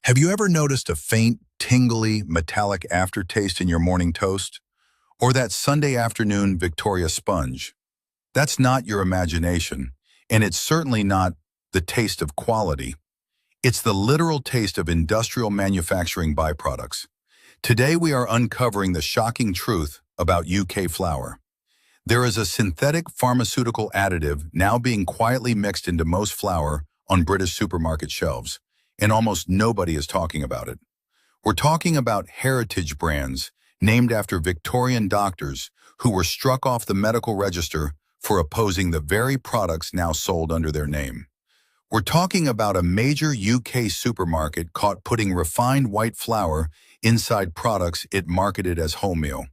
Have you ever noticed a faint, tingly, metallic aftertaste in your morning toast? Or that Sunday afternoon Victoria sponge? That's not your imagination, and it's certainly not the taste of quality. It's the literal taste of industrial manufacturing byproducts. Today we are uncovering the shocking truth about UK flour. There is a synthetic pharmaceutical additive now being quietly mixed into most flour on British supermarket shelves, and almost nobody is talking about it. We're talking about heritage brands named after Victorian doctors who were struck off the medical register for opposing the very products now sold under their name. We're talking about a major UK supermarket caught putting refined white flour inside products it marketed as wholemeal,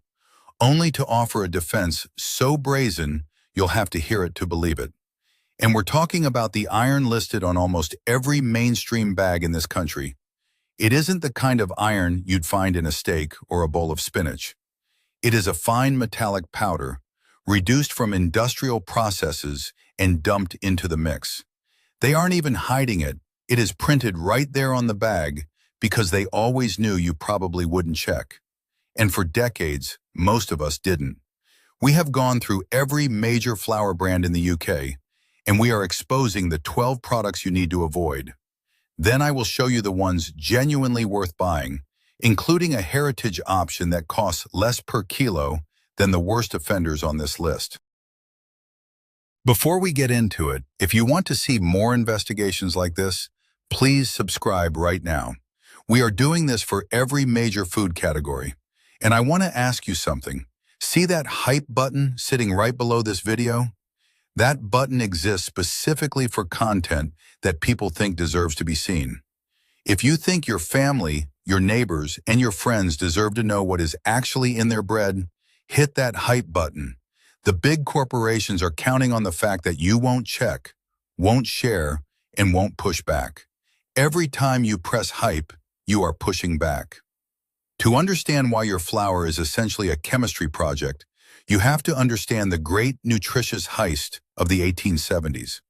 only to offer a defense so brazen you'll have to hear it to believe it. And we're talking about the iron listed on almost every mainstream bag in this country. It isn't the kind of iron you'd find in a steak or a bowl of spinach. It is a fine metallic powder, reduced from industrial processes and dumped into the mix. They aren't even hiding it. It is printed right there on the bag because they always knew you probably wouldn't check. And for decades, most of us didn't. We have gone through every major flour brand in the UK, and we are exposing the 12 products you need to avoid. Then I will show you the ones genuinely worth buying, including a heritage option that costs less per kilo than the worst offenders on this list. Before we get into it, if you want to see more investigations like this, please subscribe right now. We are doing this for every major food category. And I want to ask you something. See that hype button sitting right below this video? That button exists specifically for content that people think deserves to be seen. If you think your family, your neighbors, and your friends deserve to know what is actually in their bread, hit that hype button. The big corporations are counting on the fact that you won't check, won't share, and won't push back. Every time you press hype, you are pushing back. To understand why your flour is essentially a chemistry project, you have to understand the great nutritious heist of the 1870s.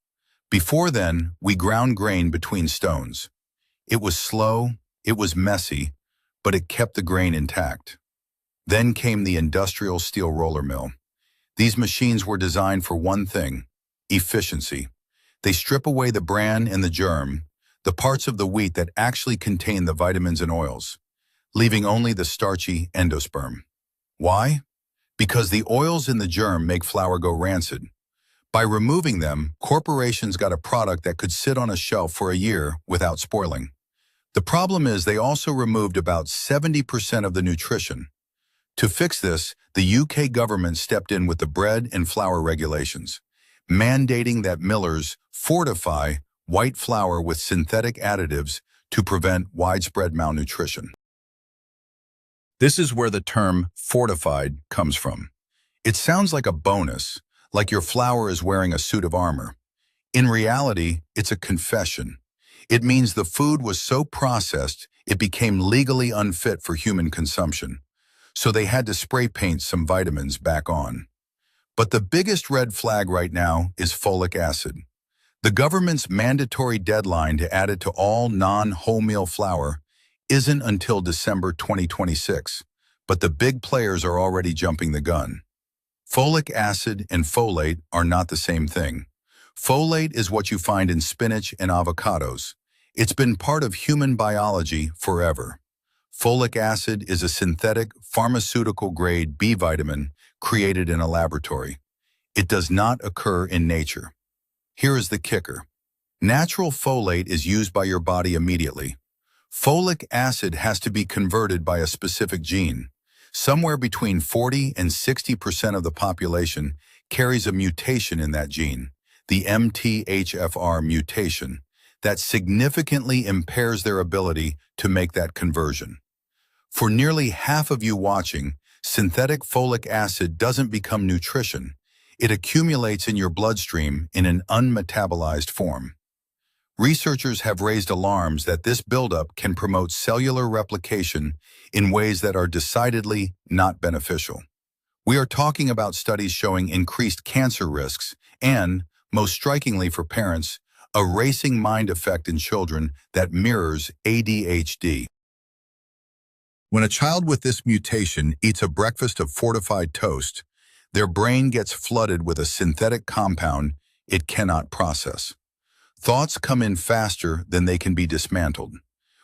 Before then, we ground grain between stones. It was slow, it was messy, but it kept the grain intact. Then came the industrial steel roller mill. These machines were designed for one thing: efficiency. They strip away the bran and the germ, the parts of the wheat that actually contain the vitamins and oils, leaving only the starchy endosperm. Why? Because the oils in the germ make flour go rancid. By removing them, corporations got a product that could sit on a shelf for a year without spoiling. The problem is they also removed about 70% of the nutrition. To fix this, the UK government stepped in with the bread and flour regulations, mandating that millers fortify white flour with synthetic additives to prevent widespread malnutrition. This is where the term fortified comes from. It sounds like a bonus, like your flour is wearing a suit of armor. In reality, it's a confession. It means the food was so processed, it became legally unfit for human consumption. So they had to spray paint some vitamins back on. But the biggest red flag right now is folic acid. The government's mandatory deadline to add it to all non-wholemeal flour isn't until December 2026, but the big players are already jumping the gun. Folic acid and folate are not the same thing. Folate is what you find in spinach and avocados. It's been part of human biology forever. Folic acid is a synthetic, pharmaceutical-grade B vitamin created in a laboratory. It does not occur in nature. Here is the kicker. Natural folate is used by your body immediately. Folic acid has to be converted by a specific gene. Somewhere between 40 and 60% of the population carries a mutation in that gene, the MTHFR mutation, that significantly impairs their ability to make that conversion. For nearly half of you watching, synthetic folic acid doesn't become nutrition. It accumulates in your bloodstream in an unmetabolized form. Researchers have raised alarms that this buildup can promote cellular replication in ways that are decidedly not beneficial. We are talking about studies showing increased cancer risks and, most strikingly for parents, a racing mind effect in children that mirrors ADHD. When a child with this mutation eats a breakfast of fortified toast, their brain gets flooded with a synthetic compound it cannot process. Thoughts come in faster than they can be dismantled.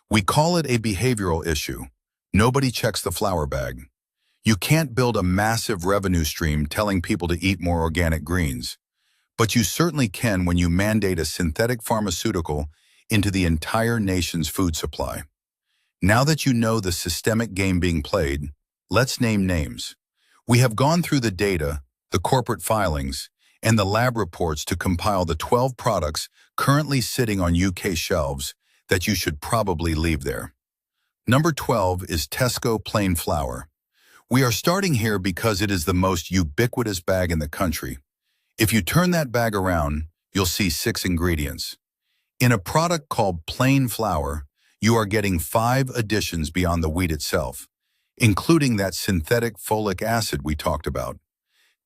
We call it a behavioral issue. Nobody checks the flour bag. You can't build a massive revenue stream telling people to eat more organic greens, but you certainly can when you mandate a synthetic pharmaceutical into the entire nation's food supply. Now that you know the systemic game being played, let's name names. We have gone through the data, the corporate filings, and the lab reports to compile the 12 products currently sitting on UK shelves that you should probably leave there. Number 12 is Tesco plain flour. We are starting here because it is the most ubiquitous bag in the country. If you turn that bag around, you'll see 6 ingredients. In a product called plain flour, you are getting 5 additions beyond the wheat itself, including that synthetic folic acid we talked about.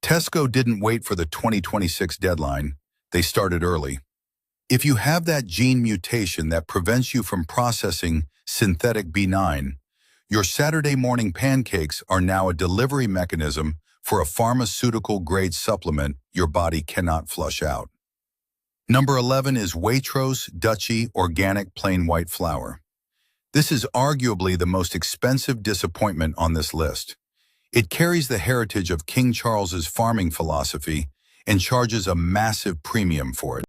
Tesco didn't wait for the 2026 deadline. They started early. If you have that gene mutation that prevents you from processing synthetic B9, your Saturday morning pancakes are now a delivery mechanism for a pharmaceutical-grade supplement your body cannot flush out. Number 11 is Waitrose Dutchy Organic Plain White Flour. This is arguably the most expensive disappointment on this list. It carries the heritage of King Charles's farming philosophy and charges a massive premium for it.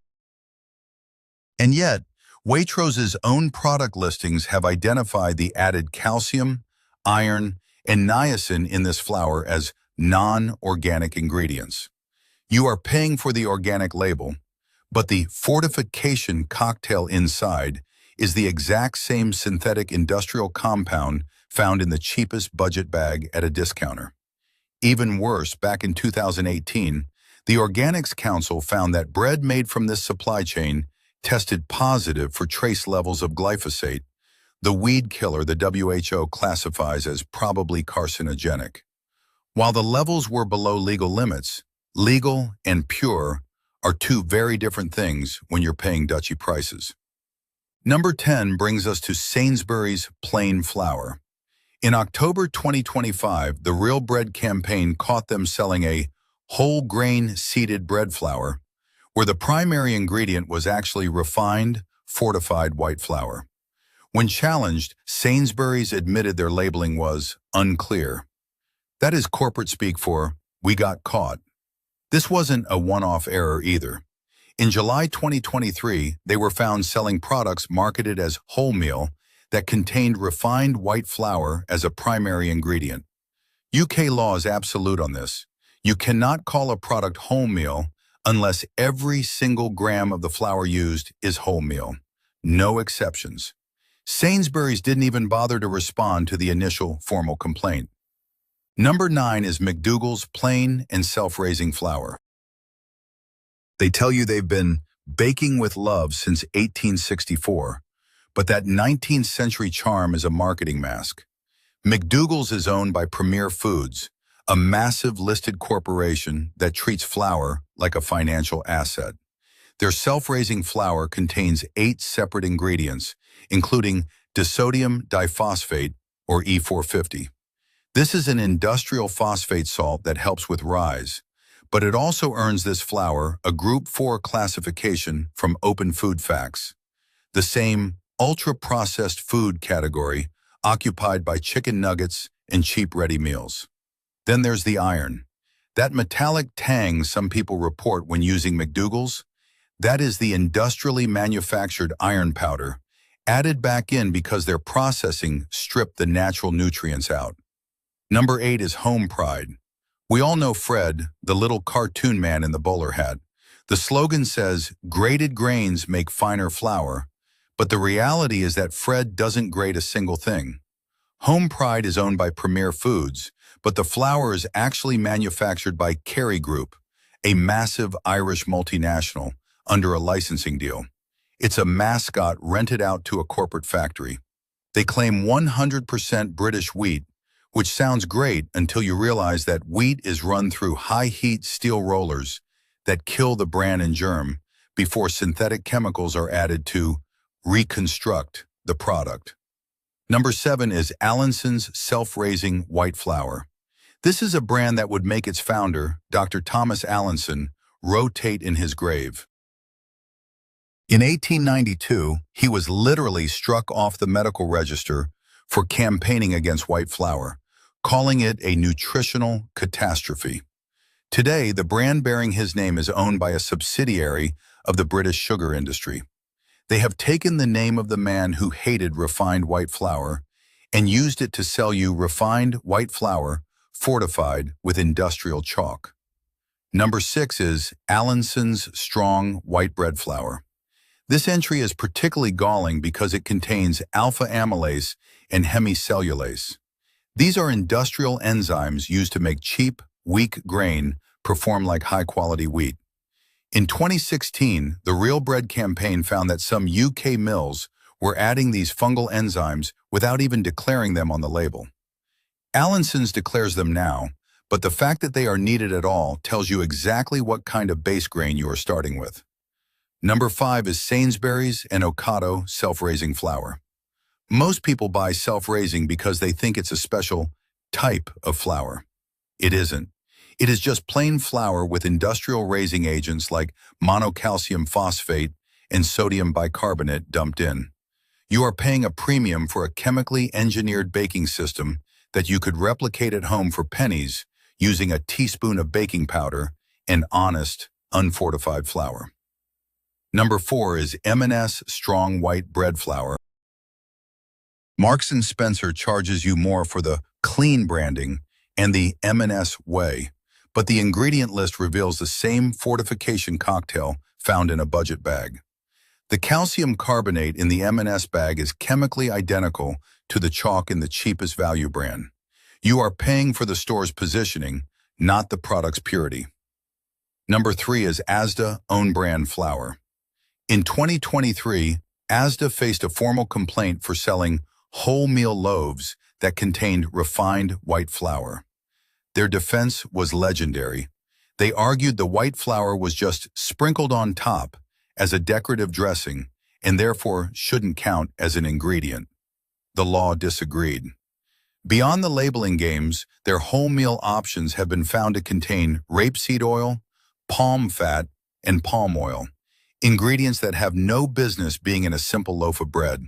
And yet, Waitrose's own product listings have identified the added calcium, iron, and niacin in this flour as non-organic ingredients. You are paying for the organic label, but the fortification cocktail inside is the exact same synthetic industrial compound found in the cheapest budget bag at a discounter. Even worse, back in 2018, the Organics Council found that bread made from this supply chain tested positive for trace levels of glyphosate, the weed killer the WHO classifies as probably carcinogenic. While the levels were below legal limits, legal and pure are two very different things when you're paying Dutchy prices. Number 10 brings us to Sainsbury's plain flour. In October 2025, the Real Bread campaign caught them selling a whole grain seeded bread flour, where the primary ingredient was actually refined, fortified white flour. When challenged, Sainsbury's admitted their labeling was unclear. That is corporate speak for, "We got caught." This wasn't a one-off error either. In July 2023, they were found selling products marketed as wholemeal that contained refined white flour as a primary ingredient. UK law is absolute on this. You cannot call a product wholemeal unless every single gram of the flour used is wholemeal. No exceptions. Sainsbury's didn't even bother to respond to the initial formal complaint. Number 9 is McDougall's plain and self-raising flour. They tell you they've been baking with love since 1864, but that 19th century charm is a marketing mask. McDougall's is owned by Premier Foods, a massive listed corporation that treats flour like a financial asset. Their self-raising flour contains 8 separate ingredients, including disodium diphosphate, or E450. This is an industrial phosphate salt that helps with rise, but it also earns this flour a Group 4 classification from Open Food Facts, the same ultra-processed food category occupied by chicken nuggets and cheap ready meals. Then there's the iron. That metallic tang some people report when using McDougall's, that is the industrially manufactured iron powder, added back in because their processing stripped the natural nutrients out. Number 8 is Home Pride. We all know Fred, the little cartoon man in the bowler hat. The slogan says, "Grated grains make finer flour," but the reality is that Fred doesn't grate a single thing. Home Pride is owned by Premier Foods, but the flour is actually manufactured by Kerry Group, a massive Irish multinational, under a licensing deal. It's a mascot rented out to a corporate factory. They claim 100% British wheat, which sounds great until you realize that wheat is run through high-heat steel rollers that kill the bran and germ, before synthetic chemicals are added to reconstruct the product. Number 7 is Allinson's self-raising white flour. This is a brand that would make its founder, Dr. Thomas Allinson, rotate in his grave. In 1892, he was literally struck off the medical register for campaigning against white flour, calling it a nutritional catastrophe. Today, the brand bearing his name is owned by a subsidiary of the British sugar industry. They have taken the name of the man who hated refined white flour and used it to sell you refined white flour fortified with industrial chalk. Number 6 is Allinson's strong white bread flour. This entry is particularly galling because it contains alpha amylase and hemicellulase. These are industrial enzymes used to make cheap, weak grain perform like high-quality wheat. In 2016, the Real Bread campaign found that some UK mills were adding these fungal enzymes without even declaring them on the label. Allinson's declares them now, but the fact that they are needed at all tells you exactly what kind of base grain you are starting with. Number 5 is Sainsbury's and Ocado self-raising flour. Most people buy self-raising because they think it's a special type of flour. It isn't. It is just plain flour with industrial raising agents like monocalcium phosphate and sodium bicarbonate dumped in. You are paying a premium for a chemically engineered baking system that you could replicate at home for pennies using a teaspoon of baking powder and honest, unfortified flour. Number 4 is M&S strong white bread flour. Marks & Spencer charges you more for the clean branding and the M&S way, but the ingredient list reveals the same fortification cocktail found in a budget bag. The calcium carbonate in the M&S bag is chemically identical to the chalk in the cheapest value brand. You are paying for the store's positioning, not the product's purity. Number 3 is Asda own brand flour. In 2023, Asda faced a formal complaint for selling wholemeal loaves that contained refined white flour. Their defense was legendary. They argued the white flour was just sprinkled on top as a decorative dressing and therefore shouldn't count as an ingredient. The law disagreed. Beyond the labeling games, their wholemeal options have been found to contain rapeseed oil, palm fat, and palm oil, ingredients that have no business being in a simple loaf of bread.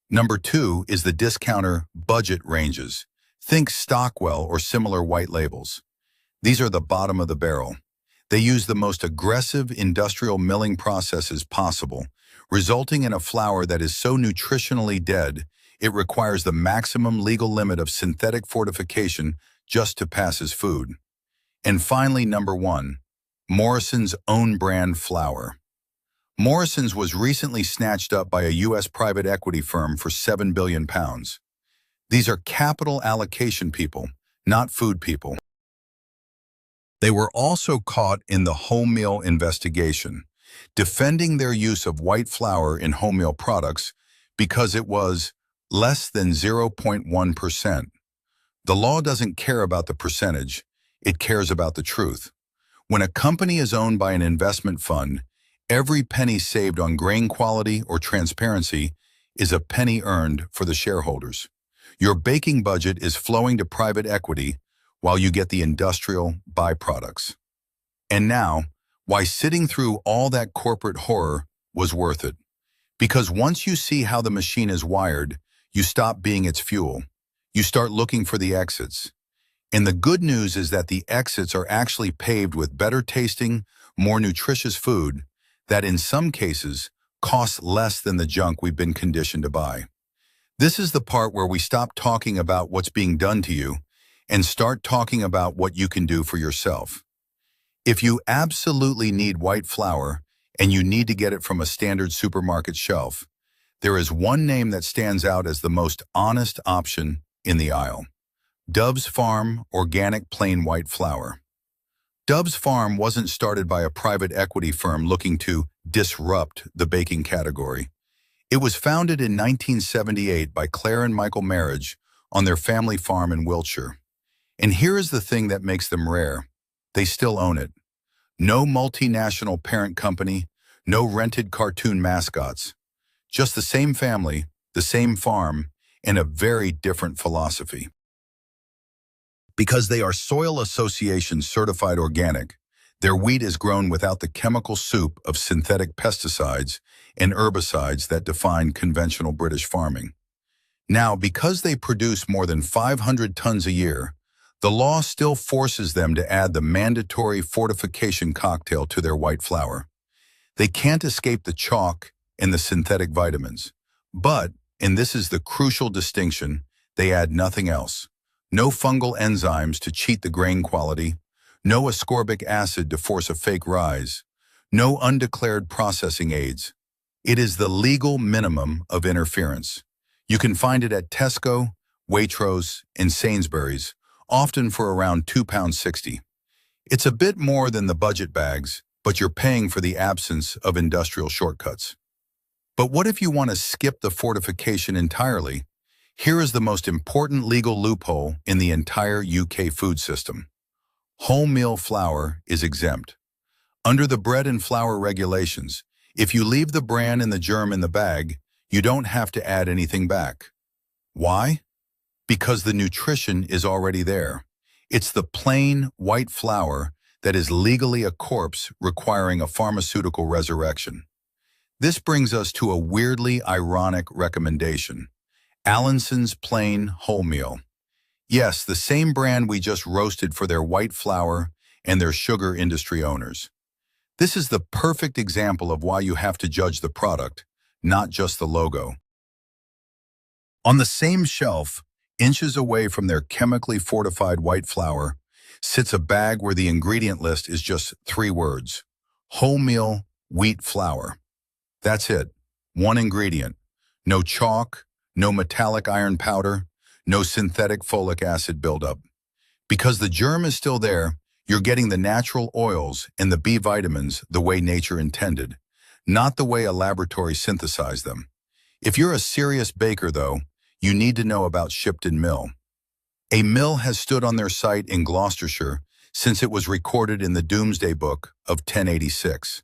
Number 2 is the discounter budget ranges. Think Stockwell or similar white labels. These are the bottom of the barrel. They use the most aggressive industrial milling processes possible, resulting in a flour that is so nutritionally dead, it requires the maximum legal limit of synthetic fortification just to pass as food. And finally, number 1, Morrison's own brand flour. Morrison's was recently snatched up by a U.S. private equity firm for £7 billion. These are capital allocation people, not food people. They were also caught in the wholemeal investigation, defending their use of white flour in wholemeal products because it was less than 0.1%. The law doesn't care about the percentage, it cares about the truth. When a company is owned by an investment fund, every penny saved on grain quality or transparency is a penny earned for the shareholders. Your baking budget is flowing to private equity while you get the industrial byproducts. And now, why sitting through all that corporate horror was worth it. Because once you see how the machine is wired, you stop being its fuel. You start looking for the exits. And the good news is that the exits are actually paved with better tasting, more nutritious food that in some cases costs less than the junk we've been conditioned to buy. This is the part where we stop talking about what's being done to you and start talking about what you can do for yourself. If you absolutely need white flour and you need to get it from a standard supermarket shelf, there is one name that stands out as the most honest option in the aisle: Dove's Farm Organic Plain White Flour. Dove's Farm wasn't started by a private equity firm looking to disrupt the baking category. It was founded in 1978 by Claire and Michael Marriage on their family farm in Wiltshire. And here is the thing that makes them rare: they still own it. No multinational parent company, No rented cartoon mascots. Just the same family, the same farm, and a very different philosophy. Because they are Soil Association certified organic, their wheat is grown without the chemical soup of synthetic pesticides and herbicides that define conventional British farming. Now, because they produce more than 500 tons a year, the law still forces them to add the mandatory fortification cocktail to their white flour. They can't escape the chalk and the synthetic vitamins. But, and this is the crucial distinction, they add nothing else. No fungal enzymes to cheat the grain quality, no ascorbic acid to force a fake rise, no undeclared processing aids. It is the legal minimum of interference. You can find it at Tesco, Waitrose, and Sainsbury's, often for around £2.60. It's a bit more than the budget bags, but you're paying for the absence of industrial shortcuts. But what if you want to skip the fortification entirely? Here is the most important legal loophole in the entire UK food system. Wholemeal flour is exempt. Under the bread and flour regulations, if you leave the bran and the germ in the bag, you don't have to add anything back. Why? Because the nutrition is already there. It's the plain white flour that is legally a corpse requiring a pharmaceutical resurrection. This brings us to a weirdly ironic recommendation. Allinson's Plain Wholemeal. Yes, the same brand we just roasted for their white flour and their sugar industry owners. This is the perfect example of why you have to judge the product, not just the logo. On the same shelf, inches away from their chemically fortified white flour, sits a bag where the ingredient list is just 3 words: wholemeal wheat flour. That's it. One ingredient. No chalk, no metallic iron powder, no synthetic folic acid buildup. Because the germ is still there, you're getting the natural oils and the B vitamins the way nature intended, not the way a laboratory synthesized them. If you're a serious baker, though, you need to know about Shipton Mill. A mill has stood on their site in Gloucestershire since it was recorded in the Doomsday Book of 1086.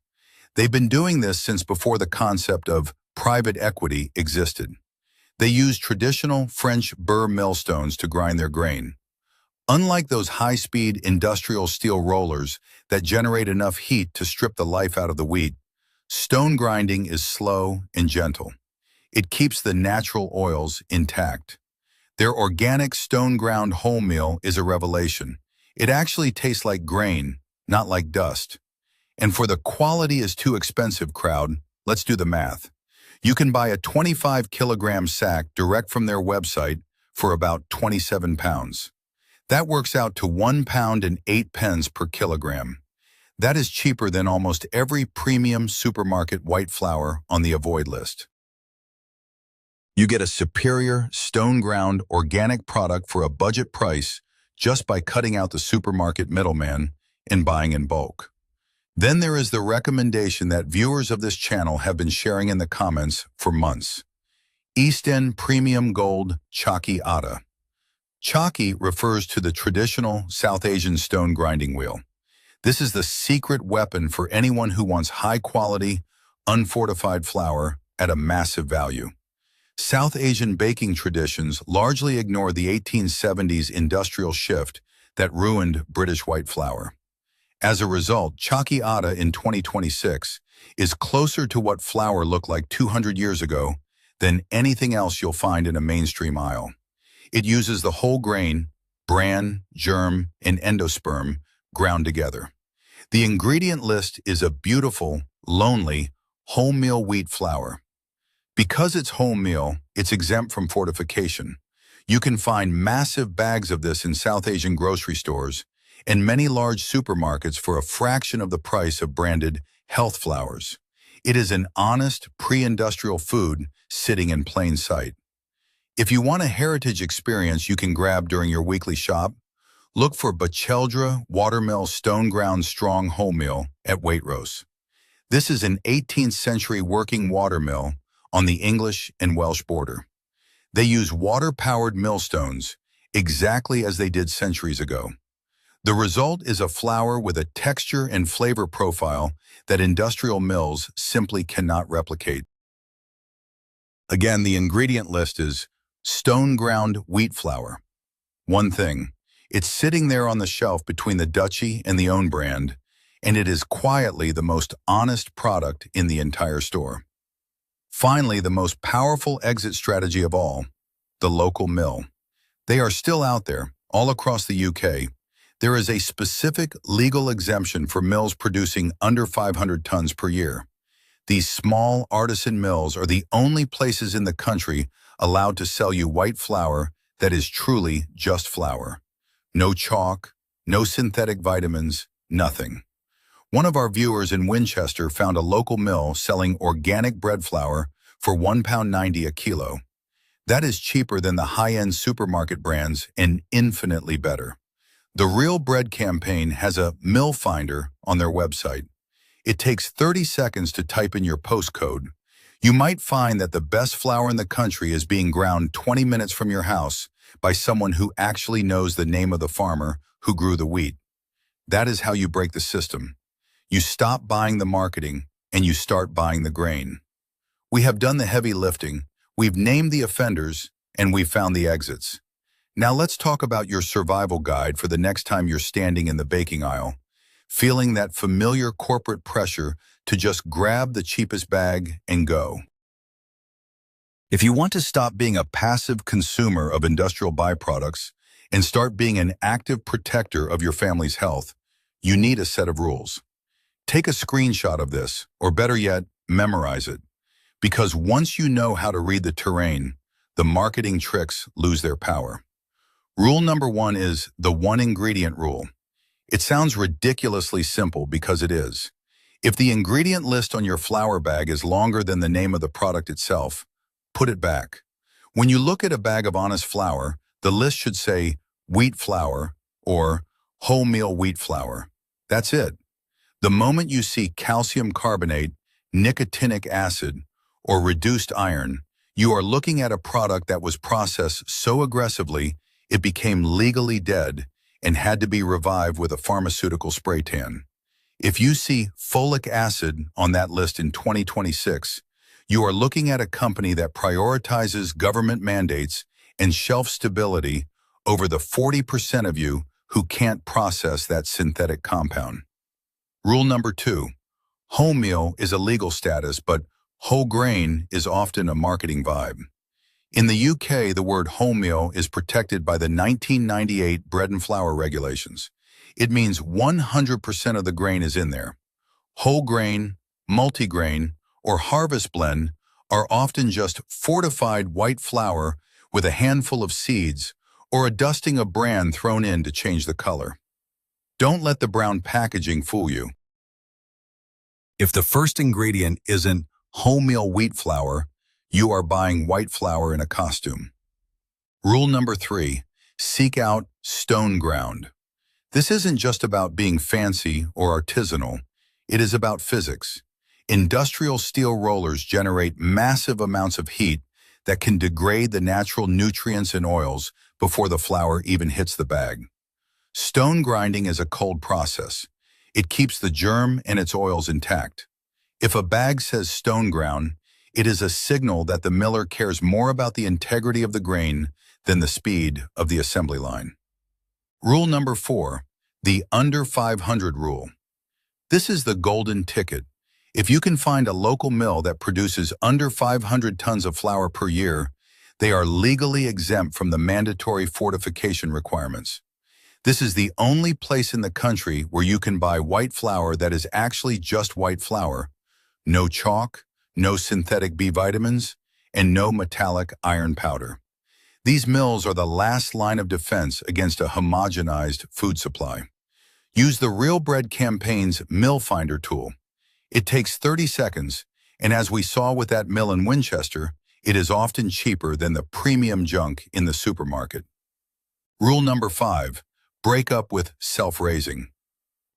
They've been doing this since before the concept of private equity existed. They use traditional French burr millstones to grind their grain. Unlike those high-speed industrial steel rollers that generate enough heat to strip the life out of the wheat, stone grinding is slow and gentle. It keeps the natural oils intact. Their organic stone-ground wholemeal is a revelation. It actually tastes like grain, not like dust. And for the quality is too expensive crowd, let's do the math. You can buy a 25-kilogram sack direct from their website for about £27. That works out to £1.08 per kilogram. That is cheaper than almost every premium supermarket white flour on the avoid list. You get a superior, stone-ground, organic product for a budget price just by cutting out the supermarket middleman and buying in bulk. Then there is the recommendation that viewers of this channel have been sharing in the comments for months. East End Premium Gold Chaki Atta. Chaki refers to the traditional South Asian stone grinding wheel. This is the secret weapon for anyone who wants high-quality, unfortified flour at a massive value. South Asian baking traditions largely ignore the 1870s industrial shift that ruined British white flour. As a result, Chaki Atta in 2026 is closer to what flour looked like 200 years ago than anything else you'll find in a mainstream aisle. It uses the whole grain, bran, germ, and endosperm ground together. The ingredient list is a beautiful, lonely, wholemeal wheat flour. Because it's wholemeal, it's exempt from fortification. You can find massive bags of this in South Asian grocery stores and many large supermarkets for a fraction of the price of branded health flours. It is an honest, pre-industrial food sitting in plain sight. If you want a heritage experience you can grab during your weekly shop, look for Bacheldra Watermill Stone Ground Strong Wholemeal at Waitrose. This is an 18th century working watermill on the English and Welsh border. They use water-powered millstones exactly as they did centuries ago. The result is a flour with a texture and flavor profile that industrial mills simply cannot replicate. Again, the ingredient list is stone-ground wheat flour. One thing, it's sitting there on the shelf between the Dutchie and the Own brand, and it is quietly the most honest product in the entire store. Finally, the most powerful exit strategy of all, the local mill. They are still out there, all across the UK. There is a specific legal exemption for mills producing under 500 tons per year. These small artisan mills are the only places in the country allowed to sell you white flour that is truly just flour. No chalk, no synthetic vitamins, nothing. One of our viewers in Winchester found a local mill selling organic bread flour for £1.90 a kilo. That is cheaper than the high-end supermarket brands and infinitely better. The Real Bread campaign has a mill finder on their website. It takes 30 seconds to type in your postcode. You might find that the best flour in the country is being ground 20 minutes from your house by someone who actually knows the name of the farmer who grew the wheat. That is how you break the system. You stop buying the marketing and you start buying the grain. We have done the heavy lifting, we've named the offenders, and we've found the exits. Now let's talk about your survival guide for the next time you're standing in the baking aisle, feeling that familiar corporate pressure to just grab the cheapest bag and go. If you want to stop being a passive consumer of industrial byproducts and start being an active protector of your family's health, you need a set of rules. Take a screenshot of this, or better yet, memorize it. Because once you know how to read the terrain, the marketing tricks lose their power. Rule number 1 is the one ingredient rule. It sounds ridiculously simple because it is. If the ingredient list on your flour bag is longer than the name of the product itself, put it back. When you look at a bag of honest flour, the list should say wheat flour or wholemeal wheat flour. That's it. The moment you see calcium carbonate, nicotinic acid, or reduced iron, you are looking at a product that was processed so aggressively it became legally dead and had to be revived with a pharmaceutical spray tan. If you see folic acid on that list in 2026, you are looking at a company that prioritizes government mandates and shelf stability over the 40% of you who can't process that synthetic compound. Rule number 2, wholemeal is a legal status, but whole grain is often a marketing vibe. In the UK, the word wholemeal is protected by the 1998 bread and flour regulations. It means 100% of the grain is in there. Whole grain, multigrain, or harvest blend are often just fortified white flour with a handful of seeds or a dusting of bran thrown in to change the color. Don't let the brown packaging fool you. If the first ingredient isn't wholemeal wheat flour, you are buying white flour in a costume. Rule number 3, seek out stone ground. This isn't just about being fancy or artisanal. It is about physics. Industrial steel rollers generate massive amounts of heat that can degrade the natural nutrients and oils before the flour even hits the bag. Stone grinding is a cold process. It keeps the germ and its oils intact. If a bag says stone ground, it is a signal that the miller cares more about the integrity of the grain than the speed of the assembly line. Rule number 4, the under 500 rule. This is the golden ticket. If you can find a local mill that produces under 500 tons of flour per year, they are legally exempt from the mandatory fortification requirements. This is the only place in the country where you can buy white flour that is actually just white flour. No chalk, no synthetic B vitamins, and no metallic iron powder. These mills are the last line of defense against a homogenized food supply. Use the Real Bread campaign's Mill Finder tool. It takes 30 seconds, and as we saw with that mill in Winchester, it is often cheaper than the premium junk in the supermarket. Rule number 5, break up with self-raising.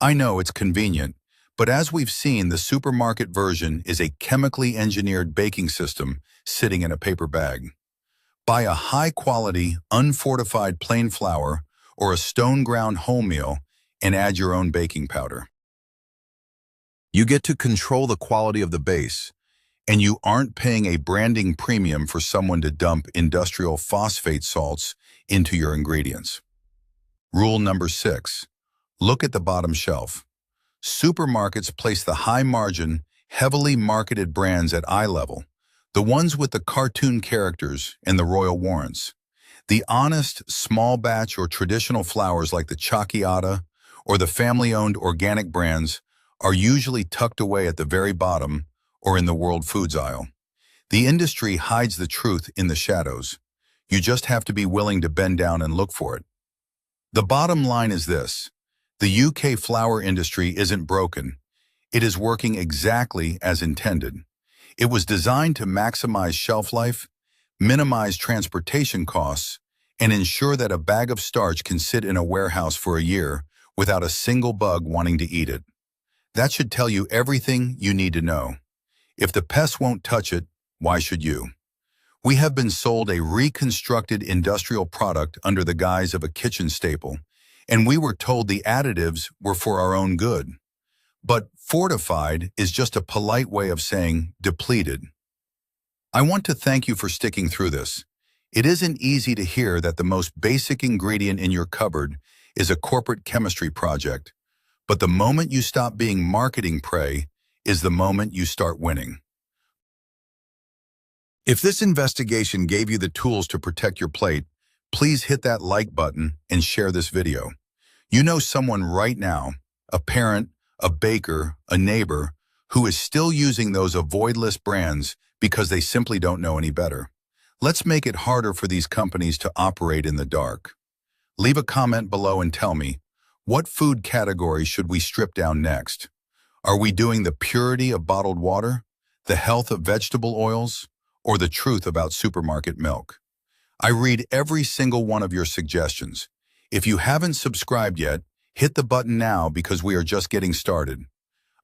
I know it's convenient, but as we've seen, the supermarket version is a chemically engineered baking system sitting in a paper bag. Buy a high-quality, unfortified plain flour or a stone-ground wholemeal and add your own baking powder. You get to control the quality of the base, and you aren't paying a branding premium for someone to dump industrial phosphate salts into your ingredients. Rule number 6. Look at the bottom shelf. Supermarkets place the high-margin, heavily marketed brands at eye level, the ones with the cartoon characters and the royal warrants. The honest, small-batch or traditional flours like the Chakiata or the family-owned organic brands are usually tucked away at the very bottom or in the World Foods aisle. The industry hides the truth in the shadows. You just have to be willing to bend down and look for it. The bottom line is this: the UK flour industry isn't broken. It is working exactly as intended. It was designed to maximize shelf life, minimize transportation costs, and ensure that a bag of starch can sit in a warehouse for a year without a single bug wanting to eat it. That should tell you everything you need to know. If the pests won't touch it, why should you? We have been sold a reconstructed industrial product under the guise of a kitchen staple, and we were told the additives were for our own good. But fortified is just a polite way of saying depleted. I want to thank you for sticking through this. It isn't easy to hear that the most basic ingredient in your cupboard is a corporate chemistry project, but the moment you stop being marketing prey is the moment you start winning. If this investigation gave you the tools to protect your plate, please hit that like button and share this video. You know someone right now, a parent, a baker, a neighbor, who is still using those avoid list brands because they simply don't know any better. Let's make it harder for these companies to operate in the dark. Leave a comment below and tell me, what food category should we strip down next? Are we doing the purity of bottled water, the health of vegetable oils, or the truth about supermarket milk? I read every single one of your suggestions. If you haven't subscribed yet, hit the button now because we are just getting started.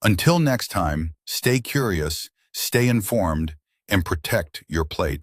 Until next time, stay curious, stay informed, and protect your plate.